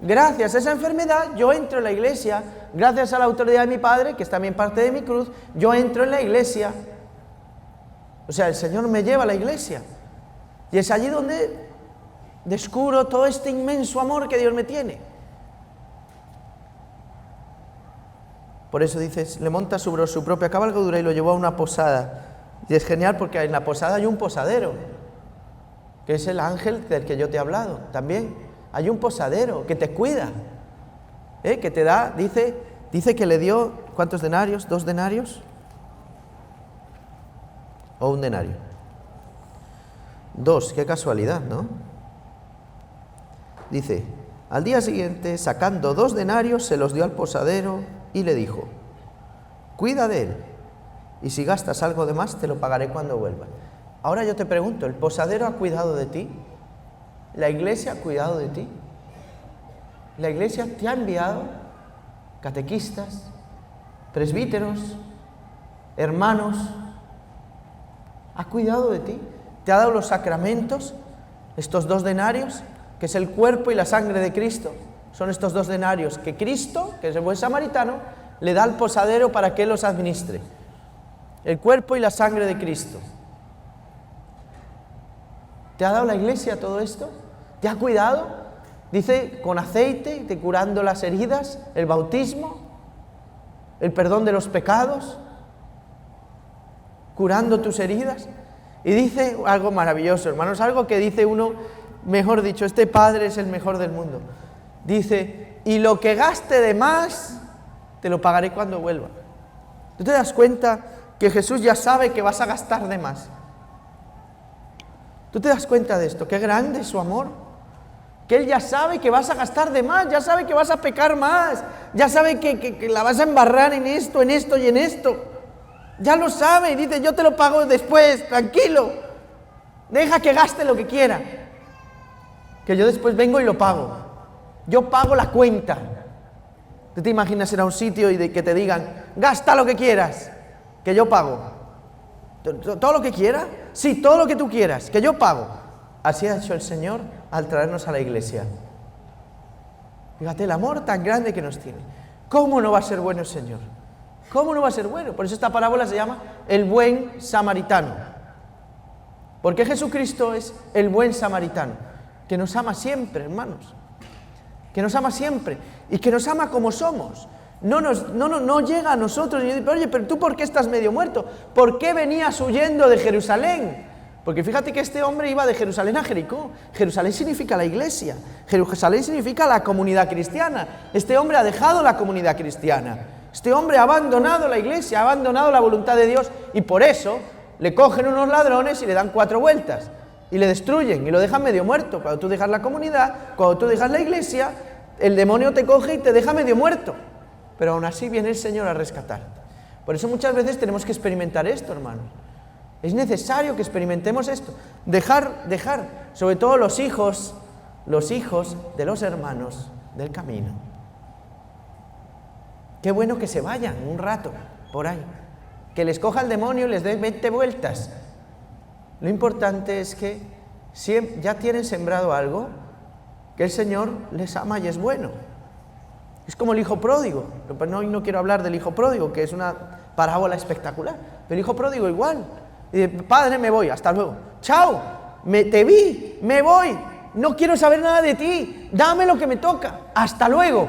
Gracias a esa enfermedad yo entro en la iglesia, gracias a la autoridad de mi Padre, que es también parte de mi cruz, yo entro en la iglesia. O sea, el Señor me lleva a la iglesia. Y es allí donde descubro todo este inmenso amor que Dios me tiene. Por eso dice, le monta sobre su propia cabalgadura y lo llevó a una posada. Y es genial porque en la posada hay un posadero, que es el ángel del que yo te he hablado también. Hay un posadero que te cuida, que te da, dice que le dio, ¿cuántos denarios? ¿2 denarios? ¿O 1 denario? 2, qué casualidad, ¿no? Dice, al día siguiente, sacando 2 denarios, se los dio al posadero y le dijo, cuida de él, y si gastas algo de más, te lo pagaré cuando vuelva. Ahora yo te pregunto, ¿el posadero ha cuidado de ti? ¿La iglesia ha cuidado de ti? ¿La iglesia te ha enviado catequistas, presbíteros, hermanos? ¿Ha cuidado de ti? ¿Te ha dado los sacramentos, estos 2 denarios, que es el cuerpo y la sangre de Cristo? son estos 2 denarios que Cristo, que es el buen samaritano, le da al posadero para que él los administre. El cuerpo y la sangre de Cristo. ¿Te ha dado la Iglesia todo esto? ¿Te ha cuidado? Dice, con aceite, te curando las heridas, el bautismo, el perdón de los pecados, curando tus heridas. Y dice algo maravilloso, hermanos, algo que dice uno, mejor dicho, este Padre es el mejor del mundo. Dice, y lo que gaste de más, te lo pagaré cuando vuelva. ¿Tú te das cuenta que Jesús ya sabe que vas a gastar de más? ¿Tú te das cuenta de esto? Qué grande es su amor. Que Él ya sabe que vas a gastar de más, ya sabe que vas a pecar más, ya sabe que la vas a embarrar en esto y en esto. Ya lo sabe y dice, yo te lo pago después, tranquilo. Deja que gaste lo que quiera. Que yo después vengo y lo pago. Yo pago la cuenta. ¿Tú te imaginas ir a un sitio y que te digan, gasta lo que quieras, que yo pago? ¿Todo lo que quiera? Sí, todo lo que tú quieras, que yo pago. Así ha hecho el Señor al traernos a la iglesia. Fíjate el amor tan grande que nos tiene. ¿Cómo no va a ser bueno el Señor? ¿Cómo no va a ser bueno? Por eso esta parábola se llama el buen samaritano. Porque Jesucristo es el buen samaritano, que nos ama siempre, hermanos. Que nos ama siempre y que nos ama como somos. No llega a nosotros y dice, oye, pero tú ¿por qué estás medio muerto? ¿Por qué venías huyendo de Jerusalén? Porque fíjate que este hombre iba de Jerusalén a Jericó. Jerusalén significa la iglesia. Jerusalén significa la comunidad cristiana. Este hombre ha dejado la comunidad cristiana. Este hombre ha abandonado la iglesia, ha abandonado la voluntad de Dios y por eso le cogen unos ladrones y le dan 4 vueltas. Y le destruyen y lo dejan medio muerto. Cuando tú dejas la comunidad, cuando tú dejas la iglesia, el demonio te coge y te deja medio muerto. Pero aún así viene el Señor a rescatarte. Por eso muchas veces tenemos que experimentar esto, hermanos. Es necesario que experimentemos esto. Dejar, sobre todo los hijos de los hermanos del camino. Qué bueno que se vayan un rato por ahí. Que les coja el demonio y les dé 20 vueltas. Lo importante es que ya tienen sembrado algo, que el Señor les ama y es bueno. Es como el hijo pródigo. Hoy no quiero hablar del hijo pródigo, que es una parábola espectacular. Pero el hijo pródigo igual. Dice, padre, me voy, hasta luego. Chao, te vi, me voy. No quiero saber nada de ti. Dame lo que me toca. Hasta luego.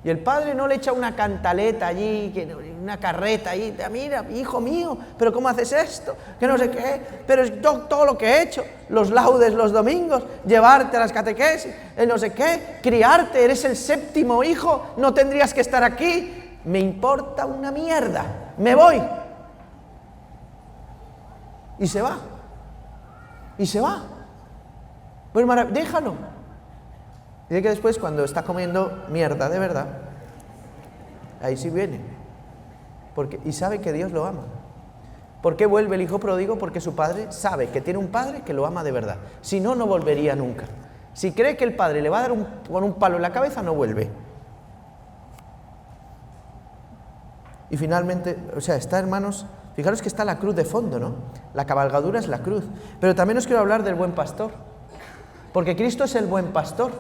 Y el padre no le echa una cantaleta allí, una carreta allí, mira, hijo mío, pero ¿cómo haces esto? Que no sé qué, pero es todo lo que he hecho, los laudes los domingos, llevarte a las catequesis, el no sé qué, criarte, eres el 7º hijo, no tendrías que estar aquí, me importa una mierda, me voy. Y se va. Pues déjalo. Dice que después, cuando está comiendo mierda de verdad, ahí sí viene. Y sabe que Dios lo ama. ¿Por qué vuelve el hijo pródigo? Porque su padre sabe que tiene un padre que lo ama de verdad. Si no, no volvería nunca. Si cree que el padre le va a dar con un palo en la cabeza, no vuelve. Y finalmente, está, hermanos, fijaros que está la cruz de fondo, ¿no? La cabalgadura es la cruz. Pero también os quiero hablar del buen pastor. Porque Cristo es el buen pastor.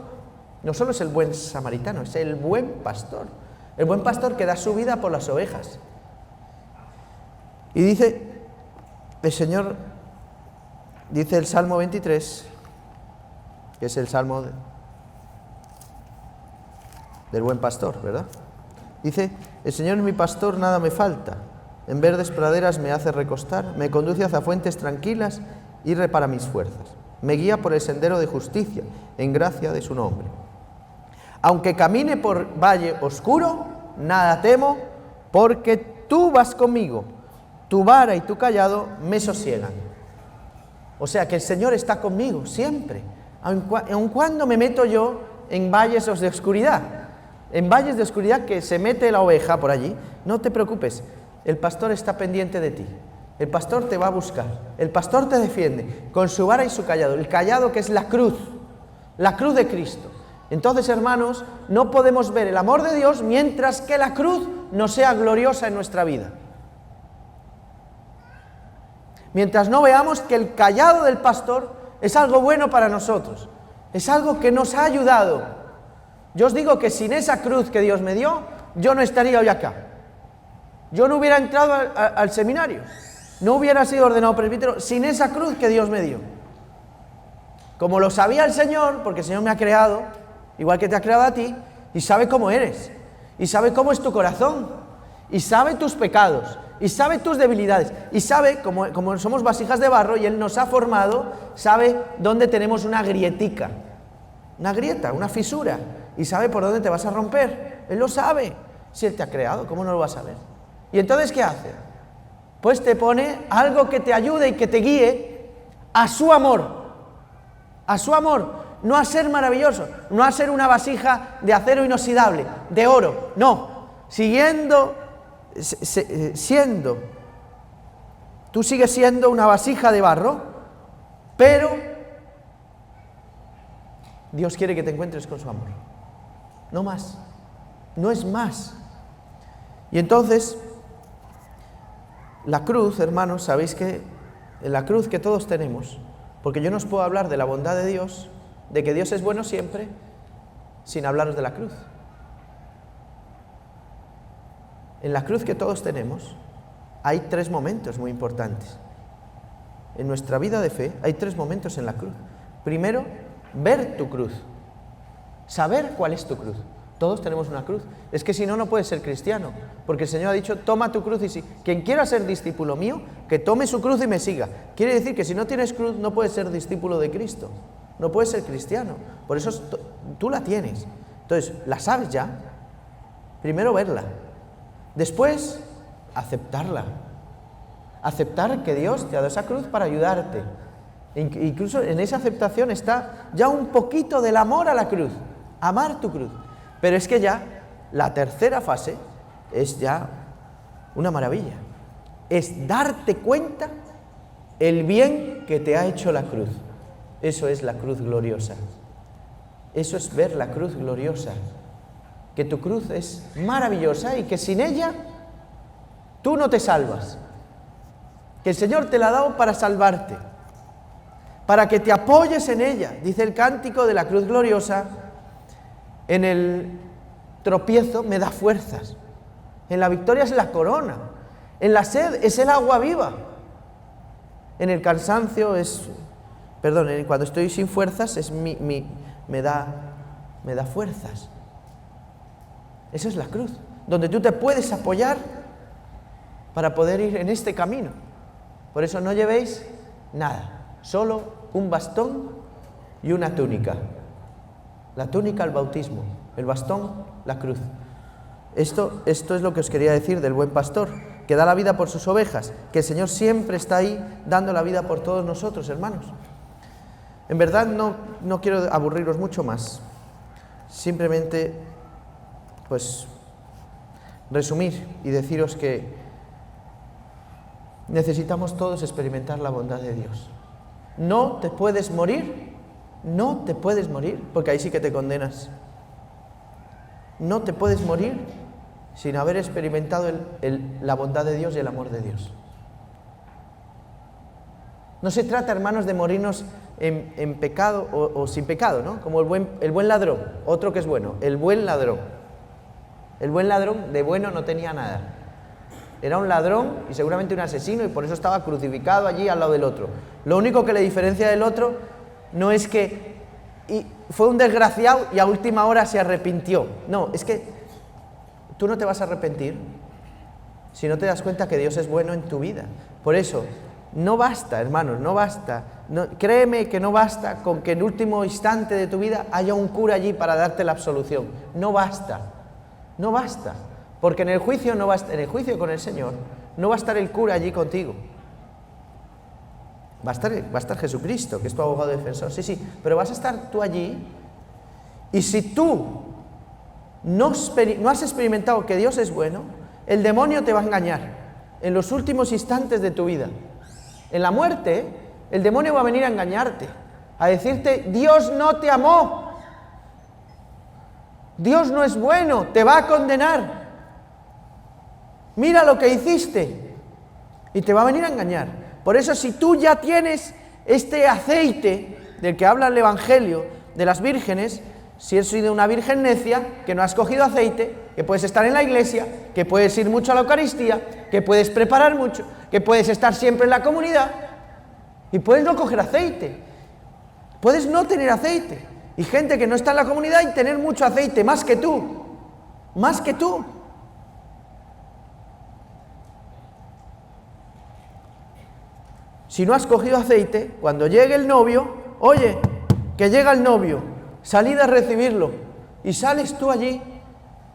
No solo es el buen samaritano, es el buen pastor. El buen pastor que da su vida por las ovejas. Y dice el Señor, dice el Salmo 23, que es el Salmo del buen pastor, ¿verdad? Dice, el Señor es mi pastor, nada me falta. En verdes praderas me hace recostar, me conduce hacia fuentes tranquilas y repara mis fuerzas. Me guía por el sendero de justicia, en gracia de su nombre. Aunque camine por valle oscuro, nada temo, porque tú vas conmigo. Tu vara y tu callado me sosiegan. O sea que el Señor está conmigo siempre, aun cuando me meto yo en valles de oscuridad. En valles de oscuridad que se mete la oveja por allí, no te preocupes, el pastor está pendiente de ti. El pastor te va a buscar, el pastor te defiende con su vara y su callado. El callado que es la cruz de Cristo. Entonces, hermanos, no podemos ver el amor de Dios mientras que la cruz no sea gloriosa en nuestra vida. Mientras no veamos que el callado del pastor es algo bueno para nosotros, es algo que nos ha ayudado Yo os digo que sin esa cruz que Dios me dio, yo no estaría hoy acá. Yo no hubiera entrado al seminario. No hubiera sido ordenado presbítero sin esa cruz que Dios me dio. Como lo sabía el Señor, porque el Señor me ha creado, igual que te ha creado a ti, y sabe cómo eres, y sabe cómo es tu corazón, y sabe tus pecados, y sabe tus debilidades, y sabe, como somos vasijas de barro, y Él nos ha formado, sabe dónde tenemos una grietica, una grieta, una fisura, y sabe por dónde te vas a romper. Él lo sabe. Si Él te ha creado, ¿cómo no lo vas a saber? ¿Y entonces qué hace? Pues te pone algo que te ayude y que te guíe a su amor. A su amor, no a ser maravilloso, no a ser una vasija de acero inoxidable, de oro, no. Tú sigues siendo una vasija de barro, pero Dios quiere que te encuentres con su amor. No más, no es más. Y entonces, la cruz, hermanos, sabéis que la cruz que todos tenemos, porque yo no os puedo hablar de la bondad de Dios, de que Dios es bueno siempre, sin hablaros de la cruz. En la cruz que todos tenemos, hay 3 momentos muy importantes. En nuestra vida de fe hay 3 momentos en la cruz. Primero, ver tu cruz, saber cuál es tu cruz. Todos tenemos una cruz. Es que si no, no puedes ser cristiano, porque el Señor ha dicho, toma tu cruz y sí. Quien quiera ser discípulo mío, que tome su cruz y me siga. Quiere decir que si no tienes cruz, no puedes ser discípulo de Cristo, no puedes ser cristiano. Por eso tú la tienes. Entonces, la sabes ya. Primero verla, después aceptarla. Aceptar que Dios te ha dado esa cruz para ayudarte. Incluso en esa aceptación está ya un poquito del amor a la cruz, amar tu cruz. Pero es que ya la tercera fase es ya una maravilla. Es darte cuenta el bien que te ha hecho la cruz. Eso es la cruz gloriosa. Eso es ver la cruz gloriosa. Que tu cruz es maravillosa y que sin ella tú no te salvas. Que el Señor te la ha dado para salvarte, para que te apoyes en ella. Dice el cántico de la cruz gloriosa: en el tropiezo me da fuerzas, en la victoria es la corona, en la sed es el agua viva, en el cansancio cuando estoy sin fuerzas me da fuerzas. Esa es la cruz, donde tú te puedes apoyar para poder ir en este camino. Por eso no llevéis nada, solo un bastón y una túnica. La túnica al bautismo, el bastón, la cruz. Esto es lo que os quería decir del buen pastor, que da la vida por sus ovejas, que el Señor siempre está ahí dando la vida por todos nosotros, hermanos. En verdad no quiero aburriros mucho más, simplemente pues resumir y deciros que necesitamos todos experimentar la bondad de Dios. No te puedes morir, porque ahí sí que te condenas. No te puedes morir sin haber experimentado la bondad de Dios y el amor de Dios. No se trata, hermanos, de morirnos en pecado o sin pecado, ¿no? Como el buen ladrón, otro que es bueno, el buen ladrón. El buen ladrón de bueno no tenía nada. Era un ladrón y seguramente un asesino, y por eso estaba crucificado allí al lado del otro. Lo único que le diferencia del otro no es que fue un desgraciado y a última hora se arrepintió. No, es que tú no te vas a arrepentir si no te das cuenta que Dios es bueno en tu vida. Por eso, no basta, hermanos, no basta. Créeme que no basta con que en el último instante de tu vida haya un cura allí para darte la absolución. No basta, no basta. Porque en el juicio en el juicio con el Señor no va a estar el cura allí contigo. Va a estar Jesucristo, que es tu abogado defensor. Sí, pero vas a estar tú allí. Y si tú no has experimentado que Dios es bueno, el demonio te va a engañar en los últimos instantes de tu vida. En la muerte, el demonio va a venir a engañarte, a decirte: Dios no te amó, Dios no es bueno, te va a condenar. Mira lo que hiciste, y te va a venir a engañar. Por eso, si tú ya tienes este aceite del que habla el Evangelio de las vírgenes, Si has sido una virgen necia, que no has cogido aceite, que puedes estar en la iglesia, que puedes ir mucho a la Eucaristía, que puedes preparar mucho, que puedes estar siempre en la comunidad y puedes no coger aceite, puedes no tener aceite. Y gente que no está en la comunidad y tener mucho aceite, más que tú, más que tú. Si no has cogido aceite, cuando llegue el novio, oye, que llega el novio, salid a recibirlo y sales tú allí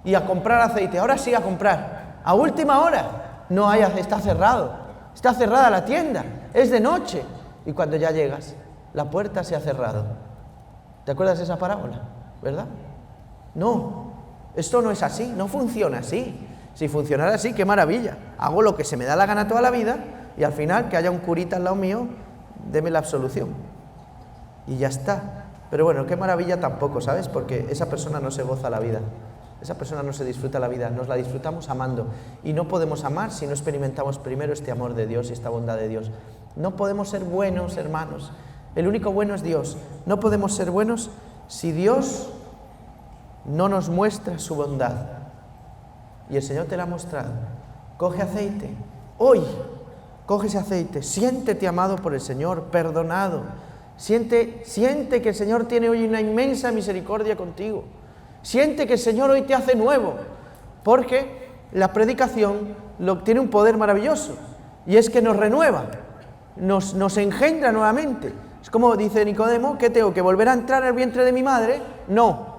y a comprar aceite. Ahora sí a comprar. A última hora, no hay, está cerrado, está cerrada la tienda, es de noche. Y cuando ya llegas, la puerta se ha cerrado. ¿Te acuerdas de esa parábola? ¿Verdad? No, esto no es así, no funciona así. Si funcionara así, qué maravilla. Hago lo que se me da la gana toda la vida y al final que haya un curita al lado mío, deme la absolución. Y ya está. Pero bueno, qué maravilla tampoco, ¿sabes? Porque esa persona no se goza la vida. Esa persona no se disfruta la vida, nos la disfrutamos amando. Y no podemos amar si no experimentamos primero este amor de Dios y esta bondad de Dios. No podemos ser buenos, hermanos. El único bueno es Dios. No podemos ser buenos si Dios no nos muestra su bondad. Y el Señor te la ha mostrado. Coge aceite. Hoy, coge ese aceite. Siéntete amado por el Señor, perdonado. Siente que el Señor tiene hoy una inmensa misericordia contigo. Siente que el Señor hoy te hace nuevo. Porque la predicación tiene un poder maravilloso. Y es que nos renueva. Nos engendra nuevamente. Es como dice Nicodemo, ¿qué tengo que volver a entrar al vientre de mi madre? No.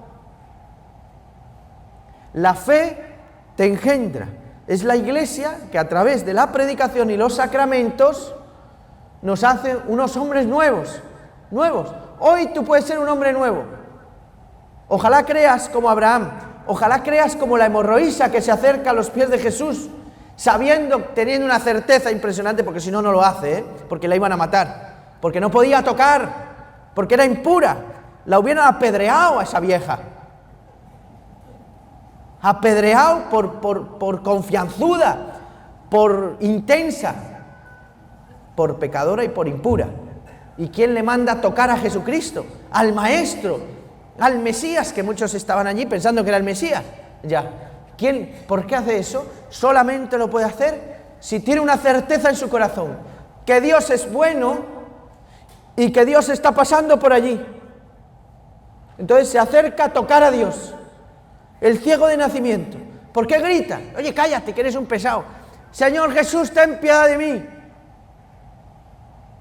La fe te engendra. Es la Iglesia que a través de la predicación y los sacramentos nos hace unos hombres nuevos. Nuevos. Hoy tú puedes ser un hombre nuevo. Ojalá creas como Abraham. Ojalá creas como la hemorroísa que se acerca a los pies de Jesús, teniendo una certeza impresionante, porque si no, no lo hace, porque la iban a matar. Porque no podía tocar, porque era impura. La hubieran apedreado a esa vieja. Apedreado por confianzuda, por intensa, por pecadora y por impura. ¿Y quién le manda a tocar a Jesucristo? Al Maestro, al Mesías, que muchos estaban allí pensando que era el Mesías. Ya. ¿Por qué hace eso? Solamente lo puede hacer si tiene una certeza en su corazón, que Dios es bueno y que Dios está pasando por allí. Entonces se acerca a tocar a Dios. El ciego de nacimiento. ¿Por qué grita? Oye, cállate, que eres un pesado. Señor Jesús, ten piedad de mí.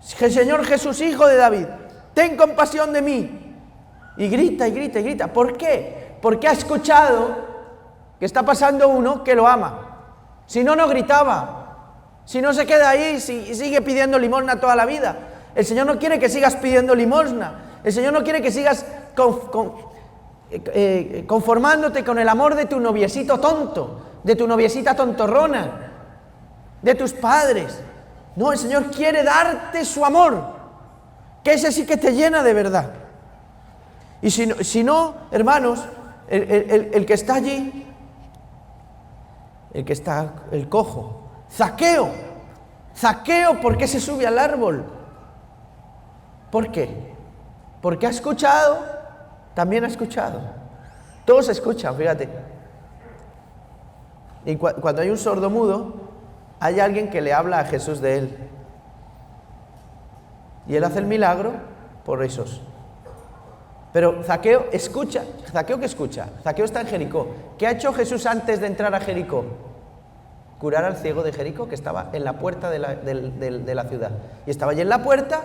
Señor Jesús, hijo de David, ten compasión de mí. Y grita, y grita, y grita. ¿Por qué? Porque ha escuchado que está pasando uno que lo ama. Si no, no gritaba. Si no, se queda ahí y sigue pidiendo limosna toda la vida. El Señor no quiere que sigas pidiendo limosna. El Señor no quiere que sigas conformándote con el amor de tu noviecito tonto, de tu noviecita tontorrona, de tus padres. No, el Señor quiere darte su amor, que ese sí que te llena de verdad. Y si no, hermanos, el que está allí, el cojo, Zaqueo, ¿por qué se sube al árbol? ¿Por qué? Porque ha escuchado, también ha escuchado. Todos escuchan, fíjate. Y cuando hay un sordomudo, hay alguien que le habla a Jesús de él. Y él hace el milagro por esos. Pero Zaqueo escucha. ¿Zaqueo qué escucha? Zaqueo está en Jericó. ¿Qué ha hecho Jesús antes de entrar a Jericó? Curar al ciego de Jericó, que estaba en la puerta de la ciudad. Y estaba allí en la puerta.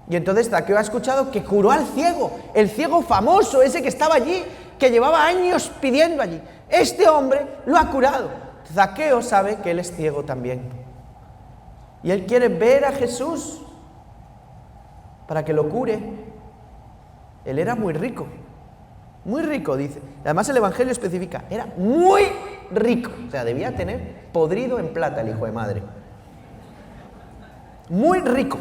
Y entonces Zaqueo ha escuchado que curó al ciego, el ciego famoso, ese que estaba allí, que llevaba años pidiendo allí. Este hombre lo ha curado. Zaqueo sabe que él es ciego también. Y él quiere ver a Jesús para que lo cure. Él era muy rico, dice. Además el Evangelio especifica, era muy rico. O sea, debía tener podrido en plata el hijo de madre. Muy rico.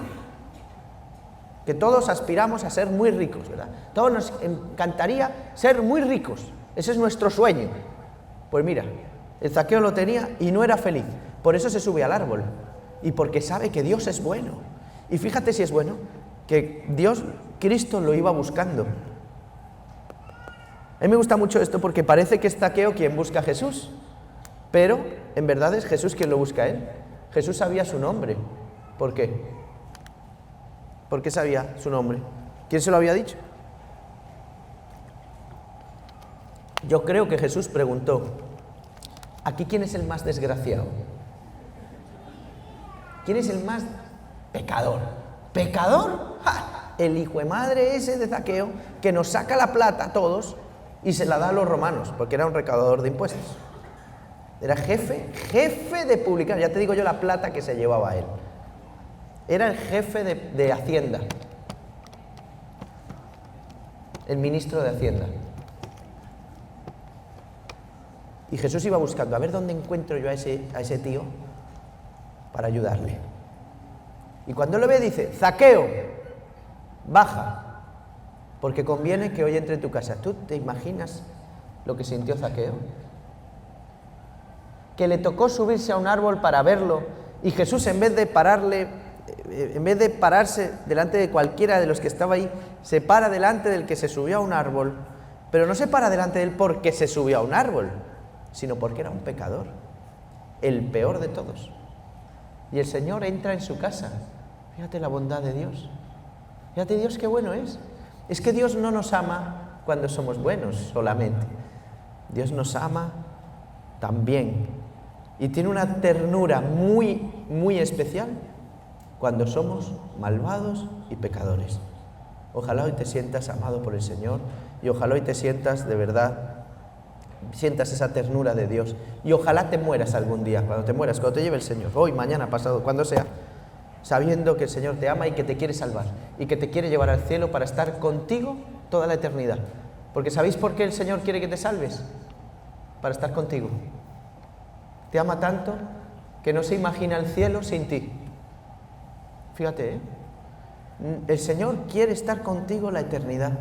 Que todos aspiramos a ser muy ricos, ¿verdad? Todos nos encantaría ser muy ricos. Ese es nuestro sueño. Pues mira, el Zaqueo lo tenía y no era feliz. Por eso se sube al árbol. Y porque sabe que Dios es bueno. Y fíjate si es bueno, que Cristo lo iba buscando. A mí me gusta mucho esto porque parece que es Zaqueo quien busca a Jesús, pero en verdad es Jesús quien lo busca a él. Jesús sabía su nombre. ¿Por qué? ¿Por qué sabía su nombre? ¿Quién se lo había dicho? Yo creo que Jesús preguntó, ¿aquí quién es el más desgraciado? ¿Quién es el más pecador? ¿Pecador? ¡Ja! El hijo de madre ese de Zaqueo que nos saca la plata a todos y se la da a los romanos, porque era un recaudador de impuestos. Era jefe de publicanos. Ya te digo yo la plata que se llevaba él. Era el jefe de Hacienda. El ministro de Hacienda. Y Jesús iba buscando, a ver dónde encuentro yo a ese tío para ayudarle. Y cuando lo ve dice, Zaqueo, baja, porque conviene que hoy entre en tu casa. ¿Tú te imaginas lo que sintió Zaqueo? Que le tocó subirse a un árbol para verlo y Jesús en vez de pararse delante de cualquiera de los que estaba ahí, se para delante del que se subió a un árbol, pero no se para delante de él porque se subió a un árbol, sino porque era un pecador, el peor de todos. Y el Señor entra en su casa. Fíjate la bondad de Dios. Fíjate Dios qué bueno es. Es que Dios no nos ama cuando somos buenos solamente. Dios nos ama también. Y tiene una ternura muy, muy especial cuando somos malvados y pecadores. Ojalá hoy te sientas amado por el Señor y ojalá hoy te sientas de verdad, sientas esa ternura de Dios y ojalá te mueras algún día, cuando te mueras, cuando te lleve el Señor, hoy, mañana, pasado, cuando sea, sabiendo que el Señor te ama y que te quiere salvar y que te quiere llevar al cielo para estar contigo toda la eternidad. Porque ¿sabéis por qué el Señor quiere que te salves? Para estar contigo. Te ama tanto que no se imagina el cielo sin ti. Fíjate, ¿eh? El Señor quiere estar contigo la eternidad.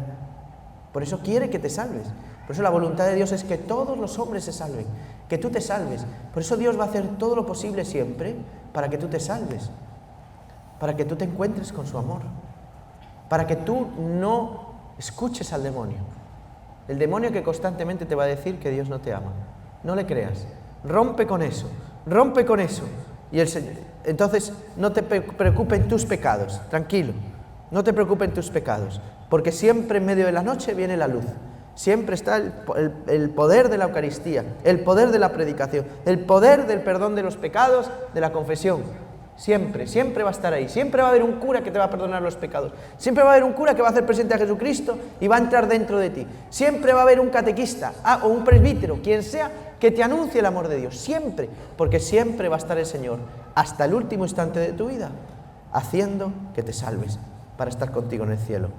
Por eso quiere que te salves. Por eso la voluntad de Dios es que todos los hombres se salven, que tú te salves. Por eso Dios va a hacer todo lo posible siempre para que tú te salves, para que tú te encuentres con su amor, para que tú no escuches al demonio. El demonio que constantemente te va a decir que Dios no te ama. No le creas. Rompe con eso, rompe con eso. Y el Señor, entonces no te preocupen tus pecados, tranquilo, no te preocupen tus pecados, porque siempre en medio de la noche viene la luz. Siempre está el poder de la Eucaristía, el poder de la predicación, el poder del perdón de los pecados, de la confesión. Siempre, siempre va a estar ahí. Siempre va a haber un cura que te va a perdonar los pecados. Siempre va a haber un cura que va a hacer presente a Jesucristo y va a entrar dentro de ti. Siempre va a haber un catequista o un presbítero, quien sea, que te anuncie el amor de Dios. Siempre, porque siempre va a estar el Señor hasta el último instante de tu vida, haciendo que te salves para estar contigo en el cielo.